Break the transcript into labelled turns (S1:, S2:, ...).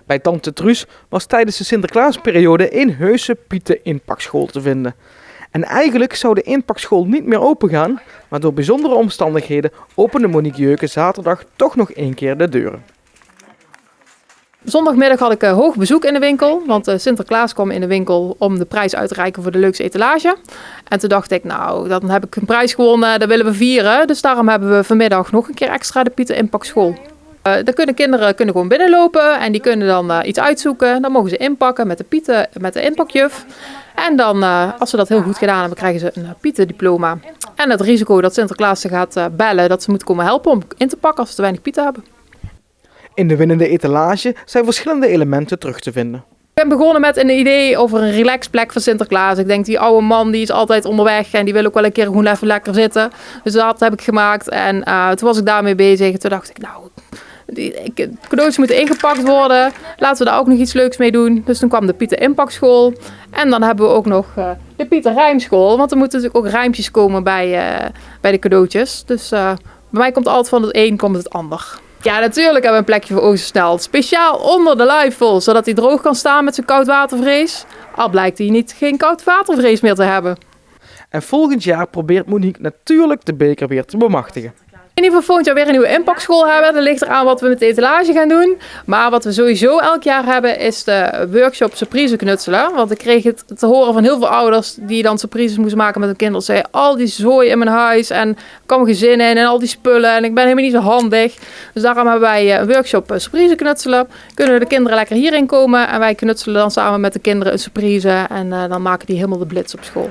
S1: Bij tante Truus was tijdens de Sinterklaasperiode een heuse Pieten-inpakschool te vinden. En eigenlijk zou de inpakschool niet meer opengaan, maar door bijzondere omstandigheden opende Monique Jeuken zaterdag toch nog 1 keer de deuren.
S2: Zondagmiddag had ik hoog bezoek in de winkel, want Sinterklaas kwam in de winkel om de prijs uit te reiken voor de leukste etalage. En toen dacht ik, nou, dan heb ik een prijs gewonnen, dat willen we vieren. Dus daarom hebben we vanmiddag nog een keer extra de Pieten-inpakschool. Dan kunnen kinderen gewoon binnenlopen en die kunnen dan iets uitzoeken. Dan mogen ze inpakken met de Pieten, met de inpakjuf. En dan, als ze dat heel goed gedaan hebben, krijgen ze een Pieten-diploma. En het risico dat Sinterklaas ze gaat bellen dat ze moeten komen helpen om in te pakken als ze te weinig Pieten hebben.
S1: In de winnende etalage zijn verschillende elementen terug te vinden.
S2: Ik ben begonnen met een idee over een relaxplek voor Sinterklaas. Ik denk, die oude man die is altijd onderweg en die wil ook wel een keer gewoon even lekker zitten. Dus dat heb ik gemaakt en toen was ik daarmee bezig. En toen dacht ik, nou, de cadeautjes moeten ingepakt worden. Laten we daar ook nog iets leuks mee doen. Dus toen kwam de Pieten-inpakschool. En dan hebben we ook nog de Pieten-rijmschool. Want er moeten natuurlijk ook rijmpjes komen bij de cadeautjes. Dus bij mij komt altijd van het een komt het ander. Ja, natuurlijk hebben we een plekje voor Oostersnel. Speciaal onder de luifel, zodat hij droog kan staan met zijn koudwatervrees. Al blijkt hij geen koudwatervrees meer te hebben.
S1: En volgend jaar probeert Monique natuurlijk de beker weer te bemachtigen.
S2: In ieder geval volgend jaar weer een nieuwe inpakschool hebben. Dat ligt eraan wat we met de etalage gaan doen. Maar wat we sowieso elk jaar hebben is de workshop surprise knutselen. Want ik kreeg het te horen van heel veel ouders die dan surprises moesten maken met hun kinderen. Ze zeiden, al die zooi in mijn huis en er kwam geen zin in en al die spullen en ik ben helemaal niet zo handig. Dus daarom hebben wij een workshop surprise knutselen. Kunnen de kinderen lekker hierin komen en wij knutselen dan samen met de kinderen een surprise. En dan maken die helemaal de blitz op school.